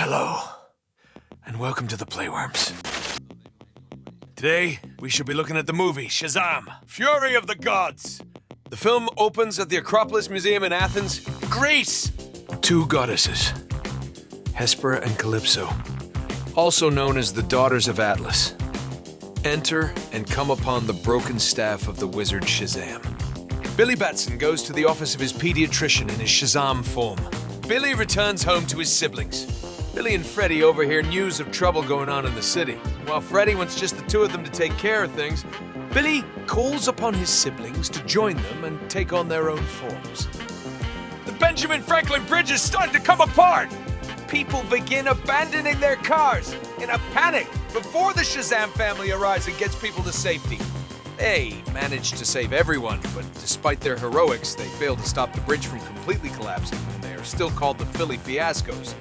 Hello, and welcome to the Playworms. Today, we should be looking at the movie Shazam, Fury of the Gods. The film opens at the Acropolis Museum in Athens, Greece. Two goddesses, Hespera and Calypso, also known as the Daughters of Atlas, enter and come upon the broken staff of the wizard Shazam. Billy Batson goes to the office of his pediatrician in his Shazam form. Billy returns home to his siblings. Billy and Freddy overhear news of trouble going on in the city. While Freddy wants just the two of them to take care of things, Billy calls upon his siblings to join them and take on their own forms. The Benjamin Franklin Bridge is starting to come apart! People begin abandoning their cars in a panic before the Shazam family arrives and gets people to safety. They manage to save everyone, but despite their heroics, they fail to stop the bridge from completely collapsing, and they are still called the Philly Fiascos.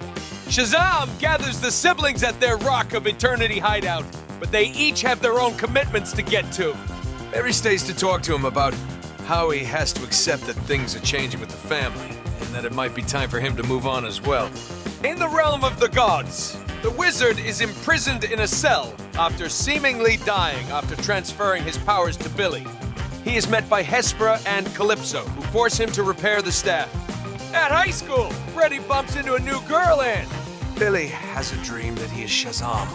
Shazam gathers the siblings at their Rock of Eternity hideout, but they each have their own commitments to get to. Barry stays to talk to him about how he has to accept that things are changing with the family, and that it might be time for him to move on as well. In the realm of the gods, the wizard is imprisoned in a cell after seemingly dying after transferring his powers to Billy. He is met by Hespera and Calypso, who force him to repair the staff. At high school, Freddy bumps into a new girl and Billy has a dream that he is Shazam,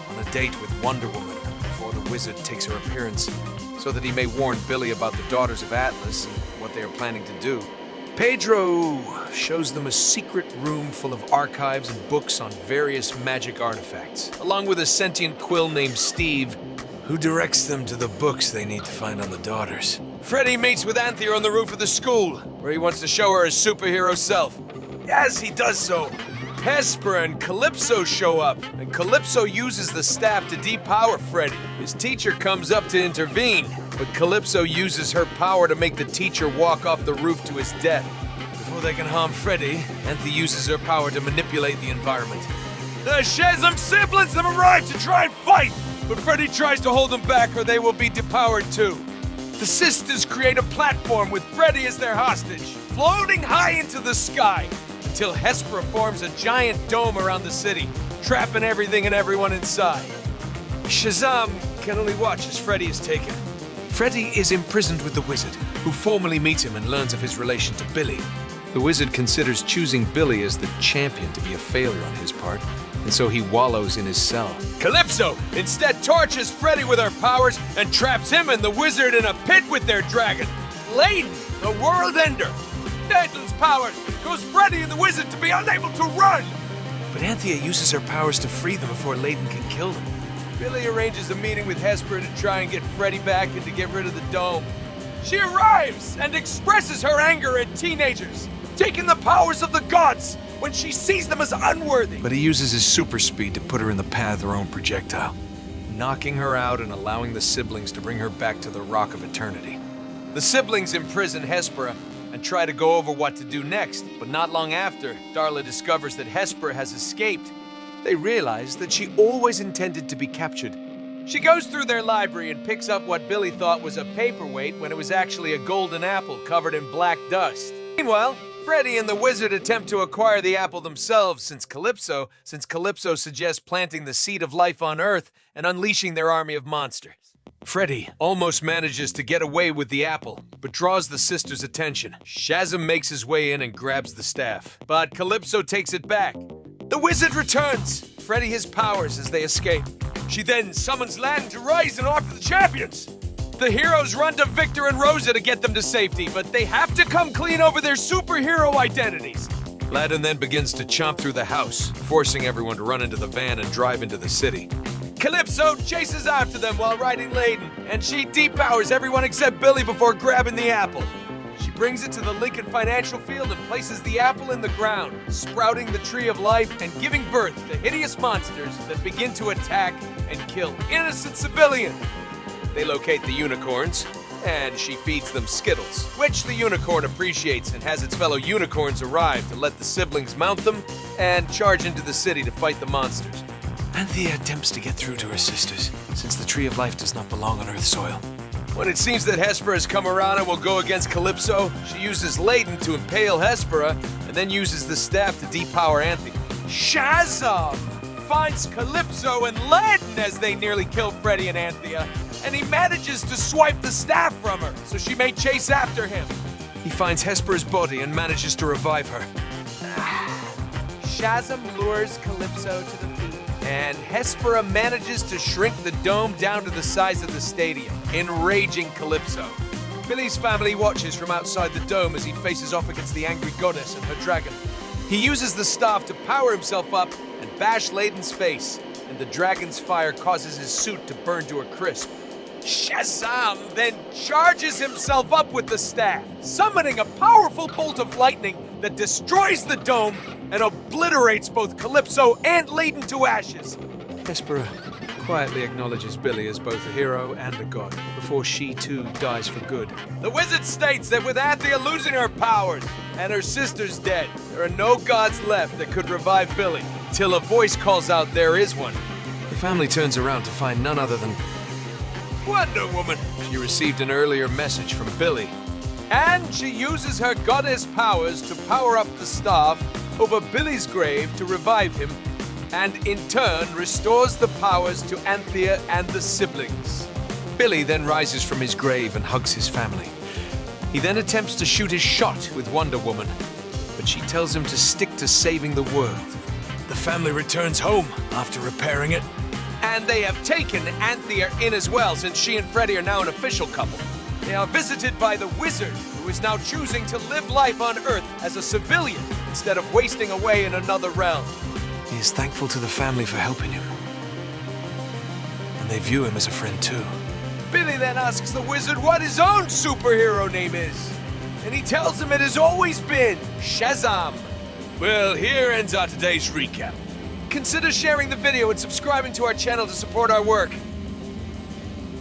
on a date with Wonder Woman before the wizard takes her appearance, so that he may warn Billy about the Daughters of Atlas and what they are planning to do. Pedro shows them a secret room full of archives and books on various magic artifacts, along with a sentient quill named Steve, who directs them to the books they need to find on the daughters. Freddy meets with Anthea on the roof of the school, where he wants to show her his superhero self. As he does so, Hespera and Calypso show up, and Calypso uses the staff to depower Freddy. His teacher comes up to intervene, but Calypso uses her power to make the teacher walk off the roof to his death. Before they can harm Freddy, Anthea uses her power to manipulate the environment. The Shazam siblings have arrived to try and fight, but Freddy tries to hold them back or they will be depowered too. The sisters create a platform with Freddy as their hostage, floating high into the sky, until Hespera forms a giant dome around the city, trapping everything and everyone inside. Shazam can only watch as Freddy is taken. Freddy is imprisoned with the wizard, who formally meets him and learns of his relation to Billy. The wizard considers choosing Billy as the champion to be a failure on his part, and so he wallows in his cell. Calypso instead tortures Freddy with her powers and traps him and the wizard in a pit with their dragon. Layden, the world ender, Layden's powers cause Freddy and the wizard to be unable to run. But Anthea uses her powers to free them before Layden can kill them. Billy arranges a meeting with Hespera to try and get Freddy back and to get rid of the dome. She arrives and expresses her anger at teenagers, taking the powers of the gods when she sees them as unworthy. But he uses his super speed to put her in the path of her own projectile, knocking her out and allowing the siblings to bring her back to the Rock of Eternity. The siblings imprison Hespera and try to go over what to do next, but not long after, Darla discovers that Hespera has escaped. They realize that she always intended to be captured. She goes through their library and picks up what Billy thought was a paperweight when it was actually a golden apple covered in black dust. Meanwhile, Freddy and the wizard attempt to acquire the apple themselves since Calypso suggests planting the seed of life on Earth and unleashing their army of monsters. Freddy almost manages to get away with the apple, but draws the sisters' attention. Shazam makes his way in and grabs the staff, but Calypso takes it back. The wizard returns, Freddy his powers as they escape. She then summons Layden to rise and offer the champions. The heroes run to Victor and Rosa to get them to safety, but they have to come clean over their superhero identities. Layden then begins to chomp through the house, forcing everyone to run into the van and drive into the city. Calypso chases after them while riding Layden, and she depowers everyone except Billy before grabbing the apple. She brings it to the Lincoln Financial Field and places the apple in the ground, sprouting the tree of life and giving birth to hideous monsters that begin to attack and kill innocent civilians. They locate the unicorns, and she feeds them Skittles, which the unicorn appreciates and has its fellow unicorns arrive to let the siblings mount them and charge into the city to fight the monsters. Anthea attempts to get through to her sisters, since the Tree of Life does not belong on Earth soil. When it seems that Hespera has come around and will go against Calypso, she uses Layden to impale Hespera, and then uses the staff to depower Anthea. Shazam finds Calypso and Len as they nearly kill Freddy and Anthea, and he manages to swipe the staff from her, so she may chase after him. He finds Hespera's body and manages to revive her. Shazam lures Calypso to the field. And Hespera manages to shrink the dome down to the size of the stadium, enraging Calypso. Billy's family watches from outside the dome as he faces off against the angry goddess and her dragon. He uses the staff to power himself up and bash Layden's face, and the dragon's fire causes his suit to burn to a crisp. Shazam then charges himself up with the staff, summoning a powerful bolt of lightning that destroys the dome and obliterates both Calypso and Layden to ashes. Hespera quietly acknowledges Billy as both a hero and a god before she too dies for good. The wizard states that with Anthea losing her powers and her sister's dead, there are no gods left that could revive Billy, till a voice calls out there is one. The family turns around to find none other than Wonder Woman. She received an earlier message from Billy, and she uses her goddess powers to power up the staff over Billy's grave to revive him, and in turn restores the powers to Anthea and the siblings. Billy then rises from his grave and hugs his family. He then attempts to shoot his shot with Wonder Woman, but she tells him to stick to saving the world. The family returns home after repairing it, and they have taken Anthea in as well, since she and Freddy are now an official couple. They are visited by the wizard, who is now choosing to live life on Earth as a civilian instead of wasting away in another realm. He is thankful to the family for helping him, and they view him as a friend too. Billy then asks the wizard what his own superhero name is, and he tells him it has always been Shazam. Well, here ends our today's recap. Consider sharing the video and subscribing to our channel to support our work.